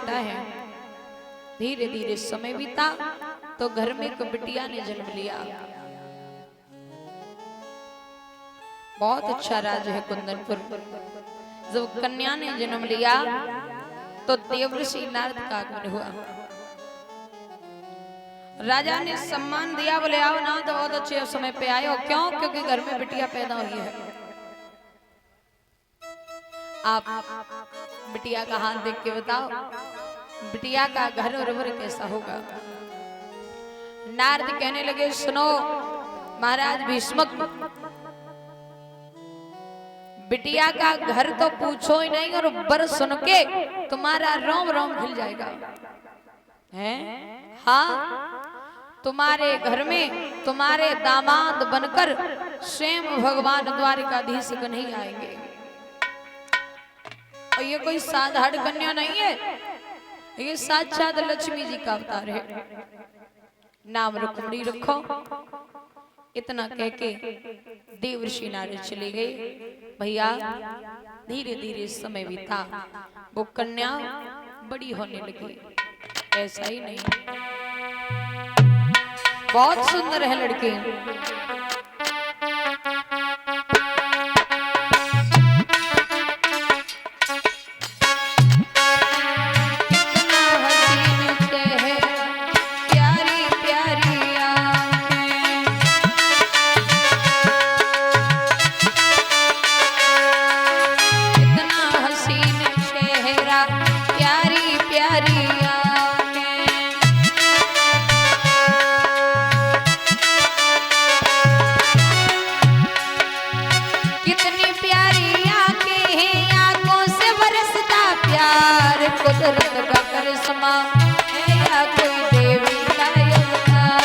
बेटा है। धीरे धीरे समय बीता तो घर में एक बिटिया ने जन्म लिया। बहुत अच्छा राज्य है कुंदनपुर। जब कन्या ने जन्म लिया तो देवर्षि नारद का आगमन हुआ। राजा ने सम्मान दिया, बोले आओ ना, तो बहुत अच्छे समय पे आए हो। क्यों? क्योंकि घर में बिटिया पैदा हुई है। आप बिटिया का हाथ देख के बताओ, बिटिया का घर और वर कैसा होगा। नारद कहने लगे, सुनो महाराज भीष्मक, बिटिया का घर तो पूछो ही नहीं, और वर सुन के तुम्हारा रोम रोम खिल जाएगा। हैं? हाँ, तुम्हारे घर में तुम्हारे दामाद बनकर स्वयं भगवान द्वारिकाधीश नहीं आएंगे। और ये कोई साधारण कन्या नहीं है, ये साक्षात लक्ष्मी जी का अवतार है। नाम रुक्मणी रखो। इतना कह के देवर्षि नारद चले गए। भैया धीरे धीरे समय बीता, वो कन्या बड़ी होने लगी। ऐसा ही नहीं, बहुत सुंदर है लड़की। कुदरत का करिश्मा है या कोई देवी का अवतार।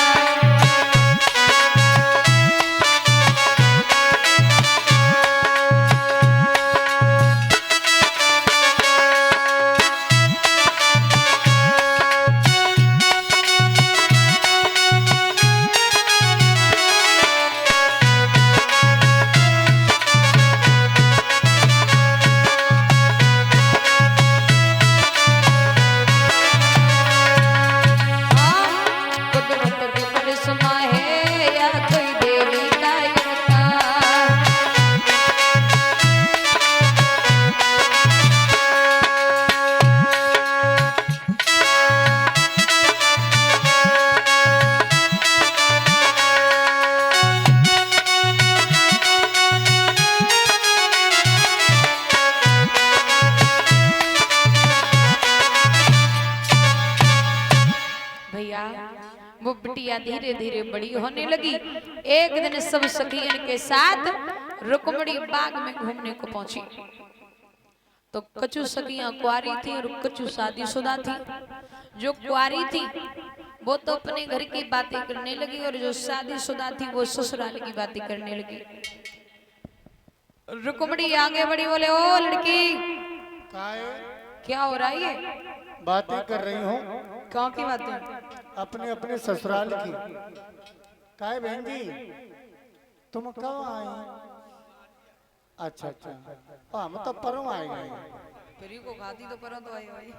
वो बिटिया धीरे धीरे बड़ी होने लगी। एक दिन सब सखियन के साथ रुक्मणी बाग में घूमने को पहुंची। तो कछु सखियां कुआरी थी और कछु शादीशुदा थी। जो कुआरी थी वो तो अपने घर की बातें करने लगी, और जो शादीशुदा थी वो ससुराल की बातें करने लगी। रुक्मणी आगे बढ़ी, बोले ओ लड़की, क्या हो रहा है? ये बातें कर रही हूँ। कौन की बातें? अपने अपने ससुराल की। काय बहन जी, तुम कब आई? अच्छा अच्छा, हम तो परम आए गए। फिर को खाती तो पर तो आई भाई।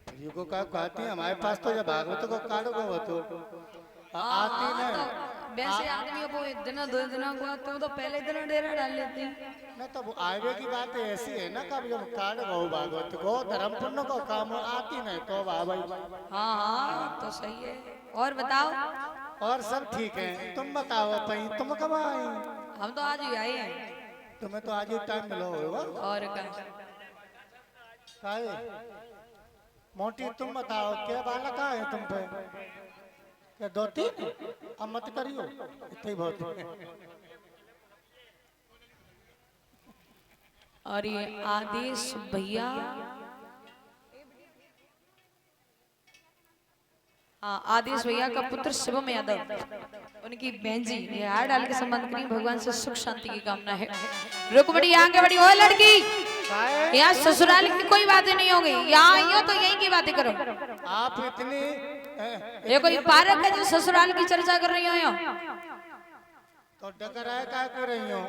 फिर को क्या कहती है? हमारे पास तो जब भागवत को काटो गो तो आती नहीं। तो वैसे आदमी को एक दिन दो दिन को तो पहले दिन डेरा डाल लेती। नहीं तो आगे की बात ऐसी है ना, कब जब काट गो भागवत को धर्म पुण्य को काम आती नहीं तो भाई। हाँ हाँ तो सही है। और बताओ? और सब ठीक है, तुम बताओ पई, तुम कब आई? हम तो आज ही आए हैं। तुम्हें तो आज ही टाइम मिला होगा। और क्या मोटी, तुम बताओ क्या बालक है तुम पे? क्या दो तीन? अब मत करियो, इतने ही बहुत। और ये आदेश भैया, हाँ आदेश भैया का पुत्र शिवम यादव, उनकी बहन जी, ये हार डाल के संबंध करी। भगवान से सुख शांति की कामना है। रुक्मणी आगे बढ़ी, ओ लड़की, यहाँ ससुराल की कोई बातें नहीं होगी, यहाँ आई हो तो यही की बातें करो। आप इतनी ये कोई पारक है जो ससुराल की चर्चा कर रही हो? तो डकराए क्या कर रही हो?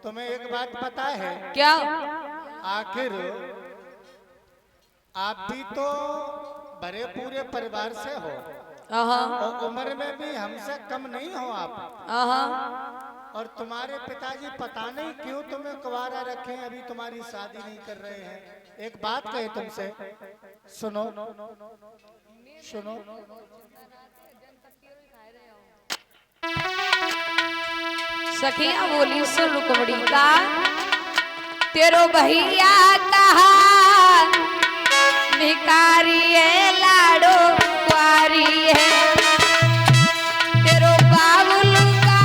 तुम्हें एक बात पता है क्या? आप भी तो भरे पूरे परिवार से हो आहा और उम्र में भी हमसे कम नहीं हो आप। आहा और तुम्हारे पिताजी पता नहीं क्यों तुम्हें कुंवारा रखे, अभी तुम्हारी शादी नहीं कर रहे हैं। एक बात कहे तुमसे, सुनो सुनो। सखिया बोली सुन रुकमणी का, तेरो भैया कहा भिखारी है लाडो कुआरी है, तेरो बाबुल का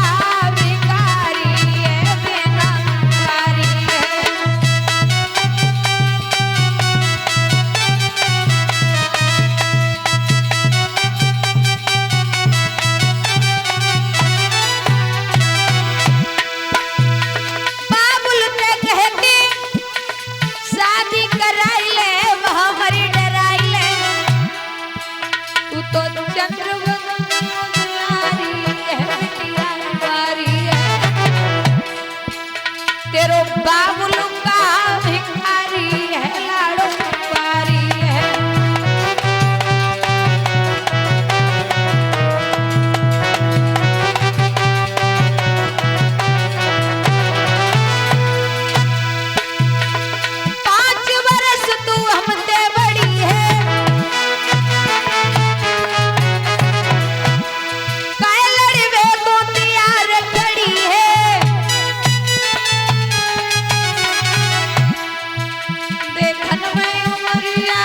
भिखारी है बिना कुआरी है। बाबुल के कहते शादी कराई ले वहाँ मरी डराई ले, तू तो चंद्र दुलारी है बिटिया कुंवारी है, तेरो बाबुल का भिखारी है लाडो कुंवारी है। पाँच बरस तू हमसे बड़ी है, काहे लड़वे को तैयार खड़ी है, देखन में उमरिया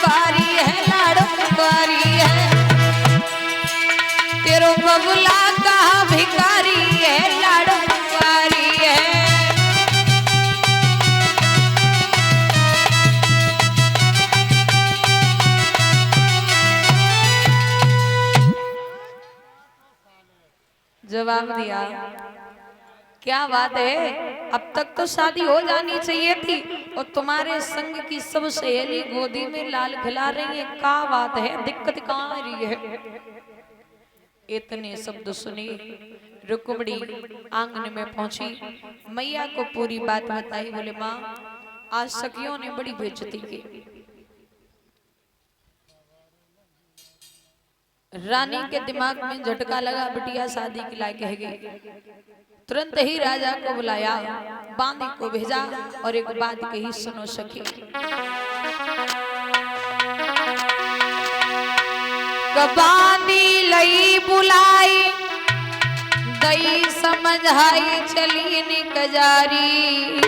बारी है लाडो कुंवारी है, तेरो बबुला का भिखारी है लाडो कुंवारी है। जवाब दिया, क्या बात है, अब तक तो शादी हो जानी चाहिए थी और तुम्हारे संग की सब सहेली गोदी में लाल खिला रही है, क्या बात है, दिक्कत कहाँ आ रही है। इतने शब्द सुनी रुक्मिणी आंगन में पहुंची, मैया को पूरी बात बताई। बोले माँ आज सखियों ने बड़ी बेइज्जती की, रानी के दिमाग में झटका लगा, बिटिया शादी के लायक है गई। तुरंत ही राजा को बुलाया, बांदी को भेजा और एक बात कही, सुनो सखी। बांदी लई बुलाई दई समझाई चली निकजारी,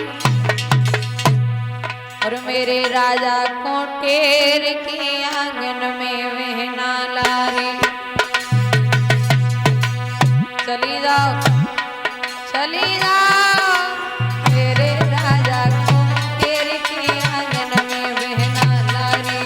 और मेरे राजा को टेर के आंगन में वहना लारी। चली जाओ चली जाओ, मेरे राजा को टेर के आंगन में वहना लारी।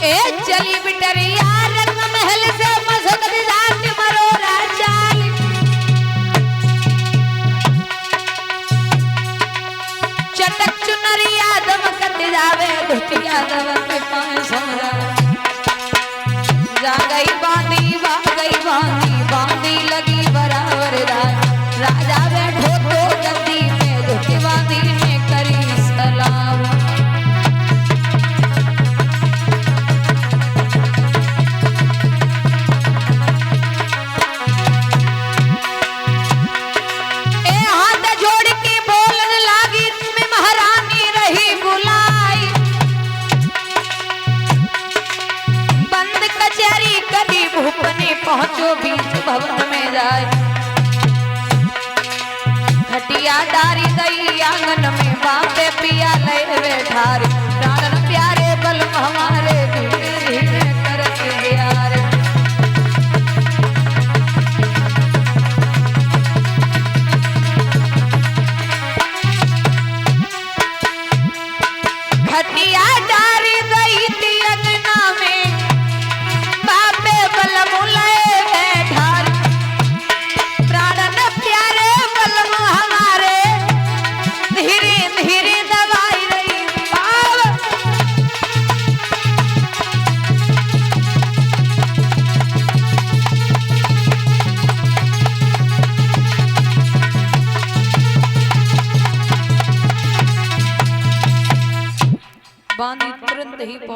ए चली बिटरिया रंग महल से मसक दिलात मरो राजाई, चटक चुनरिया दमकत जावे धुतिया दमक पाए सोरा। जा गई बांदी बांदी लगी बराबर राजा बैठो तो गद्दी में, धुती बांदी ने करी सलाम। पहुंचो बीच भवन में जाए, खटिया डारी दई आंगन में बापे पिया ले बैठारी। प्राण प्यारे बल हमारे धीरे धीरे करके प्यारे। खटिया डारी दई थी अंगना में, बापे बल मुलाए बैठारी। प्राण प्यारे बल हमारे धीरे धीरे दबाई रही पाव।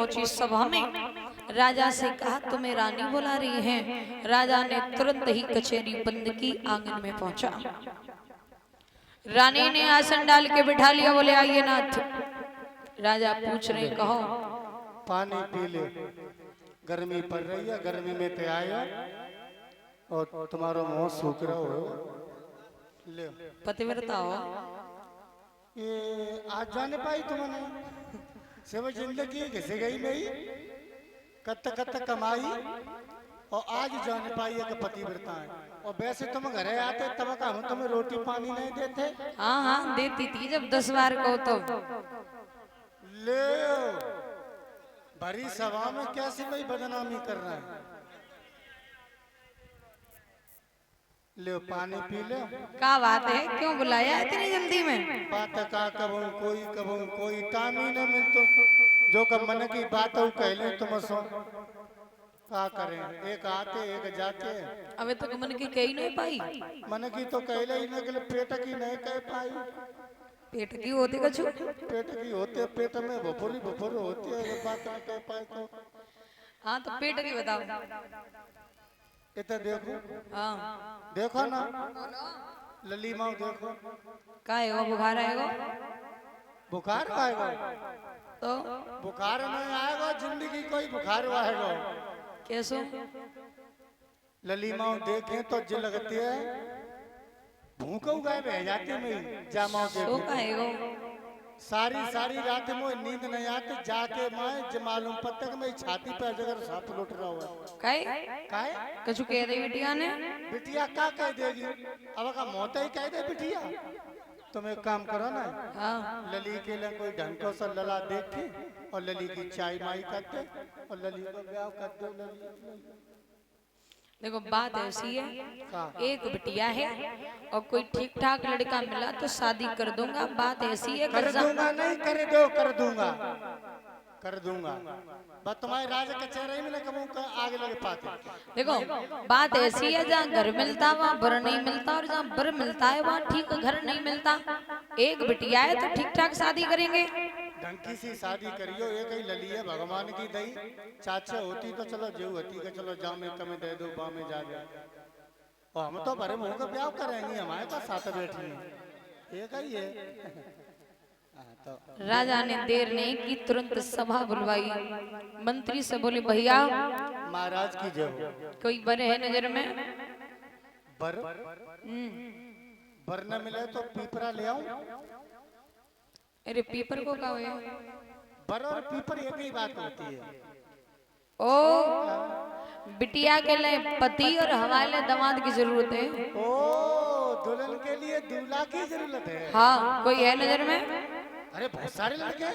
पहुंची सभा में राजा से कहा तुम्हें रानी बुला रही है। राजा ने तुरंत ही कचहरी बंद की, आंगन में पहुंचा। रानी ने आसन डाल के बिठा लिया, बोले आइए नाथ। राजा पूछ रहे कहो। पानी पी ले, गर्मी पड़ रही है, गर्मी में ते आयो और तुम्हारा मुंह सूख रहा हो। ले पतिव्रता हो। ये आज जाने पाई तुमने, सिर्फ जिंदगी घिस गई नहीं, कत्त कत्त कमाई और आज जान पाई है कि पतिव्रता है। और वैसे तुम घरे आते तब का हम तुम्हें रोटी पानी नहीं देते? हाँ हाँ देती थी जब 10 बार को तो। ले भरी सभा में कैसे भाई बदनामी कर रहा है। ले पानी पी ले। क्या बात है, क्यों बुलाया इतनी जल्दी में? बात का कबूं कोई टाइम ही नहीं मिलतो, जो कब मन की बात हो कह ले तुम सो क्या करें, एक आते एक जाते। अबे तक मन की कही नहीं पाई। मन की तो कह ले ही नहीं, पेट की नहीं कह पाई। पेट की होती कछु? पेट की होते, पेट में भफोरी होती है, अगर बात नहीं कह पाए तो। हाँ तो पेट की बताओ। इतना देखो, हाँ देखो ना लली माँ देखो। का है वो, बुखार आएगा? बुखार आएगा तो बुखार नहीं आएगा, जिंदगी कोई बुखार आएगा। कैसो? लली माँ देखे तो जी लगती है भूख उगाए बह जाती में जामा सो का है वो? सारी रात में नींद नहीं आती, जाके मैं जो मालूम पत्ते कि मेरी छाती पर जगह सांप लुट रहा हुआ। काय कछु कह रही बिटिया ने? बिटिया क्या कह देगी, अब का मौत ही कह दे बिटिया। तुम एक काम करो ना, हाँ लली के लिए कोई ढंग को सा लला देख के और लली की चाय माई कर दे और लली को ब्याह कर दो। लली देखो बात ऐसी है, हाँ। एक बिटिया है और कोई ठीक ठाक लड़का मिला तो शादी कर दूंगा। बात ऐसी है, कर दूंगा नहीं, कर दूंगा बस तुम्हारी राज कचहरी में कबू आगे लगे पाते। देखो बात ऐसी है, जहाँ घर मिलता वहाँ बर नहीं मिलता, और जहाँ बर मिलता है वहाँ ठीक घर नहीं मिलता। एक बिटिया है तो ठीक ठाक शादी करेंगे। ढंकी सी शादी करियो, एक ही लली है भगवान की दई। चाचा होती तो चलो जो होती का चलो जाओ में कमे दे दो बा में जा दे, और हम तो भरे मुंह का ब्याह करेंगे, हमारे पास साथ बैठी है एक ही है। तो राजा ने देर नहीं की, तुरंत सभा बुलवाई। मंत्री से बोले भैया महाराज की जय हो। कोई बरे है नजर में? बर बर न मिले तो पीपरा ले आऊं? अरे पीपर को कहा है? बर और पीपर एक ही बात होती है। ओ बिटिया के लिए पति और हमारे दामाद की जरूरत है। ओ दुल्हन के लिए दूल्हा की जरूरत है। हाँ कोई है नजर में? अरे बहुत सारे लड़के,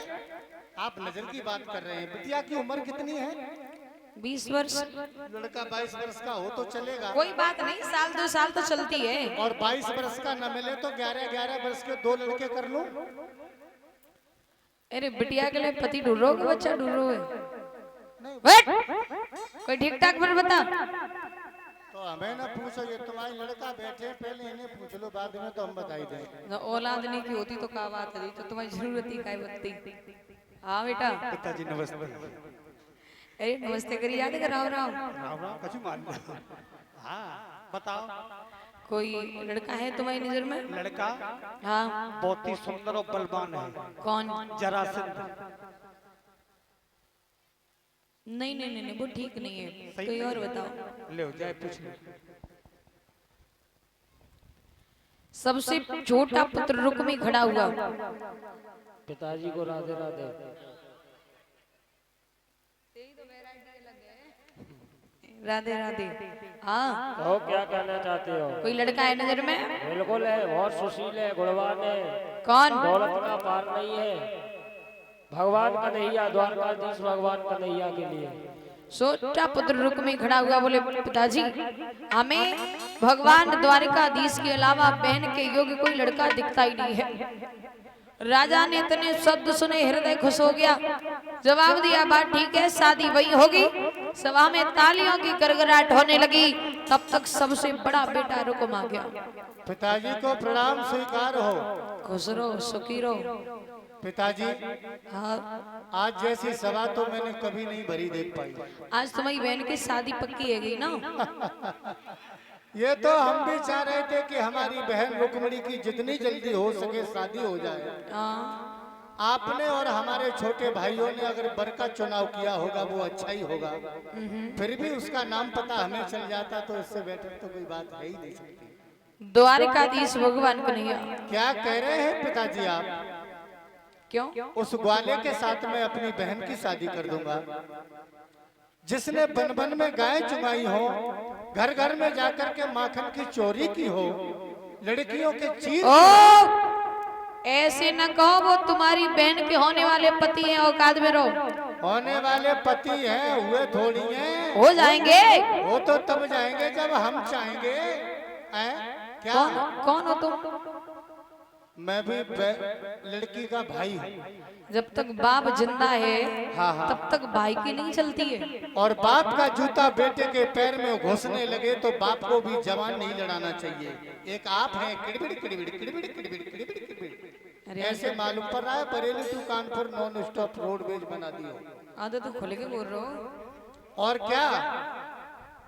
आप नजर की बात कर रहे हैं। बिटिया की उम्र कितनी है? 20 वर्ष। लड़का 22 वर्ष का हो तो चलेगा। कोई बात नहीं, साल 2 साल तो चलती है। और 22 वर्ष का न मिले तो 11 वर्ष के 2 लड़के कर लूं। अरे बिटिया के लिए पति ढूंढ रहे हो कि बच्चा ढूंढ रहे हो? कोई ठीक ठाक पर बता। तो हमें ना पूछो, ये तुम्हारे लड़का बैठे, पहले इन्हें पूछ लो, बाद में तो हम बताई दें। औलाद नहीं की होती तो क्या बात है, तो तुम्हारी जरूरत ही काय बत्ती। हाँ बेटा। पिताजी नमस्ते। अरे नमस्ते करी, याद कर राम राम। राम राम कछु मान लो। हाँ बताओ, कोई लड़का है तुम्हारी नजर में? लड़का हाँ बहुत ही सुंदर और बलवान है। कौन? जरासंध। नहीं नहीं नहीं नहीं, वो ठीक नहीं है, कोई और बताओ। ले जाए पूछ लो। सबसे छोटा पुत्र रुक्मी खड़ा हुआ। पिताजी को राधे राधे। राधे राधे। हाँ तो क्या कहना चाहते हो? कोई लड़का है नजर में? बिल्कुल है, बहुत सुशील है, गुणवान है, कौन? दौलत का पार नहीं है। भगवान कन्हैया, द्वारकाधीश भगवान कन्हैया के लिए। छोटा पुत्र रुक्मी खड़ा हुआ, बोले पिताजी हमें भगवान द्वारकाधीश के अलावा बहन के योग्य कोई लड़का दिखता ही नहीं है। राजा ने इतने शब्द सुने, हृदय खुश हो गया। जवाब दिया बात ठीक है, शादी वही होगी, सभा में तालियों की गड़गड़ाहट होने लगी। तब तक सबसे बड़ा बेटा रुकुम आ गया। पिताजी को प्रणाम स्वीकार हो। खुश रहो, सुखी रहो। पिताजी, हाँ, आज जैसी सभा तो मैंने कभी नहीं भरी देख पाई। आज तुम्हारी बहन की शादी पक्की है गई ना। ये तो हम भी चाह रहे थे कि हमारी बहन रुक्मिणी की जितनी जल्दी हो सके शादी हो जाए। हाँ, आपने और हमारे छोटे भाइयों ने अगर बर का चुनाव किया होगा वो अच्छा ही होगा। फिर भी उसका नाम पता हमें चल जाता तो इससे बेटर तो कोई बात है ही नहीं सकती। द्वारिकाधीश भगवान कन्हैया। क्या कह रहे हैं पिताजी आप? क्यों? उस ग्वाले के साथ मैं अपनी बहन की शादी कर दूंगा, जिसने बन बन में गाय चुमाई हो, घर घर में जाकर के माखन की चोरी की हो, लड़कियों के चीर। ओ, ऐसे न कहो, वो तुम्हारी बहन के होने वाले पति हैं। औकात में रहो। होने वाले पति हैं, हुए थोड़ी हैं। हो जाएंगे। वो तो तब जाएंगे जब हम चाहेंगे। क्या? कौन हो तुम? मैं भी लड़की का भाई हूँ। जब तक बाप जिंदा है, हाँ हाँ। तब तक भाई की नहीं चलती है। और बाप का जूता बेटे के पैर में घुसने लगे तो बाप को भी जवान नहीं लड़ाना चाहिए। एक आप हैं, किड़बिड़ किड़बिड़ किड़बिड़ किड़बिड़ किड़बिड़ किड़बिड़। ऐसे मालूम पड़ रहा है Bareilly to Kanpur non stop roadways बना दियो। आदत तो खुल के बोल रहे हो। और क्या,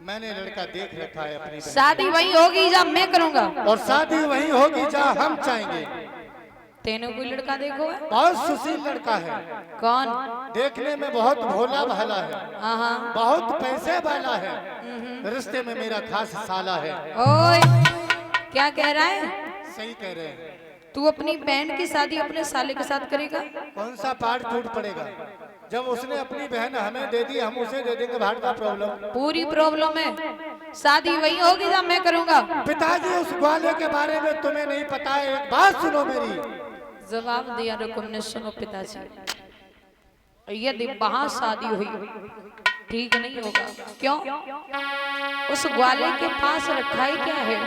मैंने लड़का देख रखा है अपनी बहन। शादी वही होगी जब मैं करूंगा। और शादी वही होगी जहाँ हम चाहेंगे। तेने कोई लड़का देखो है? बहुत सुशील लड़का है। कौन? देखने में बहुत भोला भाला है। हाँ हाँ। बहुत पैसे वाला है। रिश्ते में मेरा खास साला है। ओए, क्या कह रहा है? सही कह रहे हैं। तू अपनी बहन की शादी अपने साले के साथ करेगा? कौन सा पार्ट टूट पड़ेगा? जब उसने अपनी बहन हमें दे दी, हम उसे दे देंगे। भाड़ का प्रॉब्लम? पूरी प्रॉब्लम है। शादी वही होगी जब मैं करूंगा। पिताजी, उस ग्वाले के बारे में तुम्हें नहीं पता है। एक बात सुनो मेरी। जवाब दिया रुकुम ने। सुनो पिताजी, यदि वहां शादी हुई ठीक नहीं होगा। क्यों? उस ग्वाले के पास रखा ही क्या है?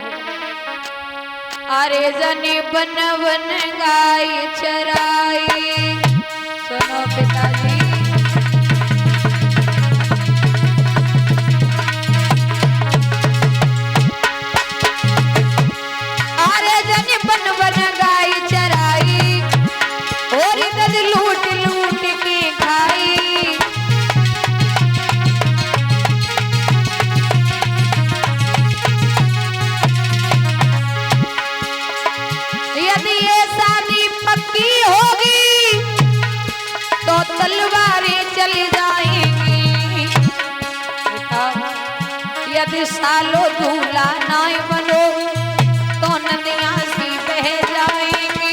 अरे जने बन बन गाय चराई। सुनो पिताजी, अरे जने बन बन गाय चराई और इधर लूट लूट के खाई। यदि ये शादी पक्की होगी तो तलवारें चली जाएंगी। यदि सालों दूल्हा ना बनो तो नदियां सी बह जाएंगी।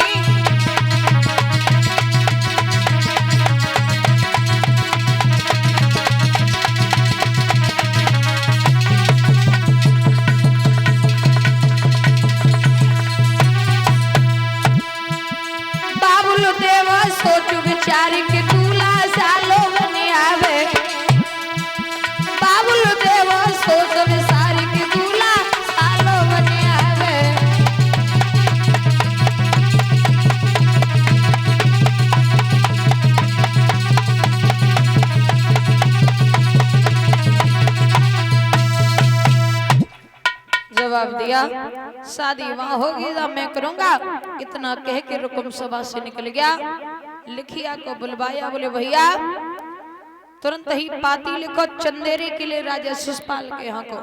बाबुल देव सोच विचार के दूल्हा सालों बने आवे। बाबुल देव सोच विचार के दूल्हा सालों बने आवे। जवाब दिया, शादी वहां होगी जब मैं करूंगा। इतना कह के रुकुम सभा से निकल गया। लिखिया को बुलवाया, बोले भैया तुरंत ही पाती लिखो चंदेरी के लिए राजा शिषपाल के यहाँ को।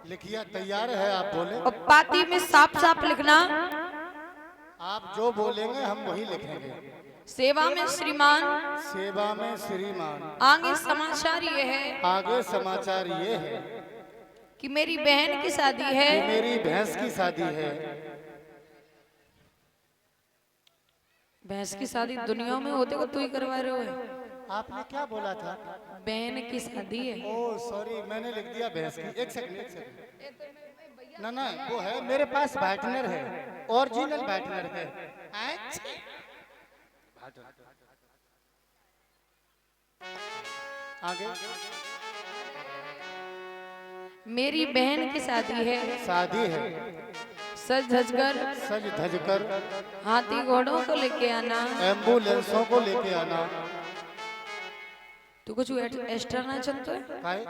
लिखिया तैयार है, आप बोले। और पाती में साफ साफ लिखना, आप जो बोलेंगे हम वही लिखेंगे। सेवा में श्रीमान। सेवा में श्रीमान। आगे समाचार ये है, आगे समाचार ये है कि मेरी बहन की शादी कि है। मेरी भैंस की शादी है। भैंस की शादी दुनिया में होते को तू ही करवा रहे हो। आपने क्या बोला था? बहन की शादी है। ओ सॉरी, मैंने लिख दिया भैंस की। एक सेकंड, एक सेकंड। ना ना, वो है मेरे पास बैटनर है, ओरिजिनल बैटनर है। आगे। मेरी बहन की शादी है। शादी है। सज धज कर, सज धज कर, हाथी घोड़ों को लेके आना, एम्बुलेंसों को लेके आना, तू कुछ एक्स्ट्रा ना चलतो है काहे?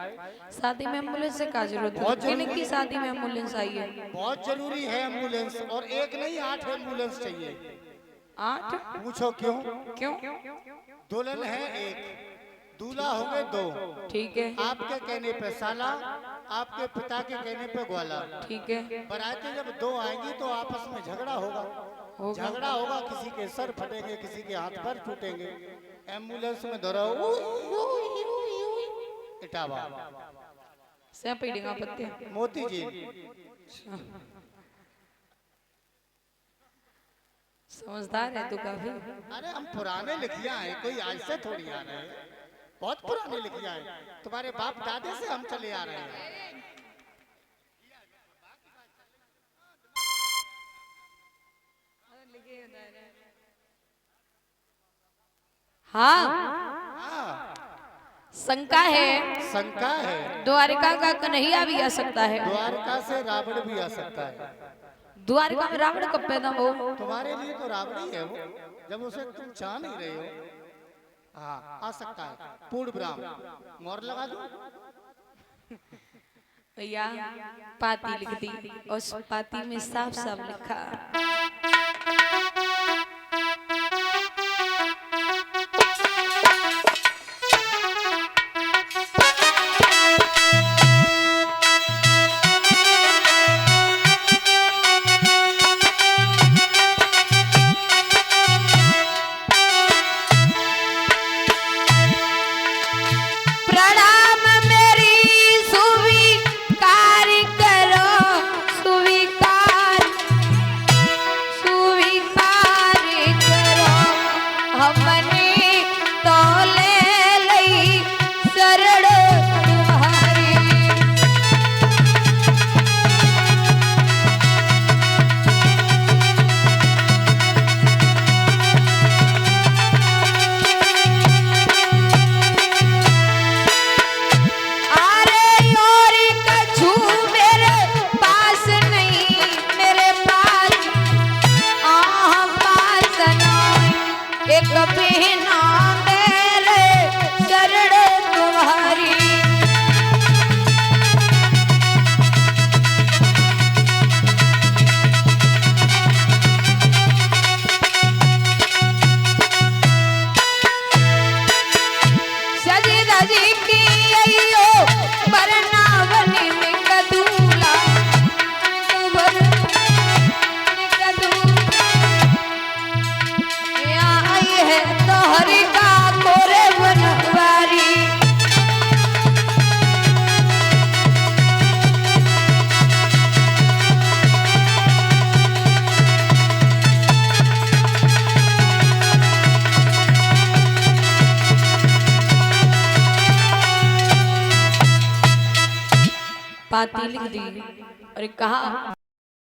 शादी में एम्बुलेंस से का जरूरत बहुत है जरूरी की शादी में एम्बुलेंस आई है बहुत जरूरी है एम्बुलेंस, और एक नहीं 8 एम्बुलेंस चाहिए। 8 पूछो क्यों? क्यों दुल्हन है एक, दूल्हा होंगे 2। ठीक है आपके कहने पे साला, आपके पिता के कहने पे ग्वाला। ठीक है बराती जब 2 आएंगी तो आपस में झगड़ा होगा। झगड़ा होगा, किसी के सर फटेंगे, किसी के हाथ पैर टूटेंगे। एम्बुलेंस में दोहराओ इटावा से पीड़ेगा पत्ते मोती जी। समझदार है तू काफी। अरे हम पुराने लिखिया हैं, कोई आज से थोड़ी आ रहे हैं, बहुत पुराने लिखिया हैं। तुम्हारे बाप दादे से हम चले आ रहे हैं। हाँ हाँ, शंका है शंका है। द्वारिका का कन्हैया भी आ सकता है। द्वारका से रावण भी आ सकता है। द्वारिका में रावण कब पैदा हो? तुम्हारे लिए तो रावण ही है वो, जब उसे तुम चाह नहीं रहे हो। हाँ, आ सकता है। पूर्ण ब्राह्म मोहर लगा दो। भैया पाती लिख दी और उस पाती में साफ साफ लिखा पाती लिख दी और कहा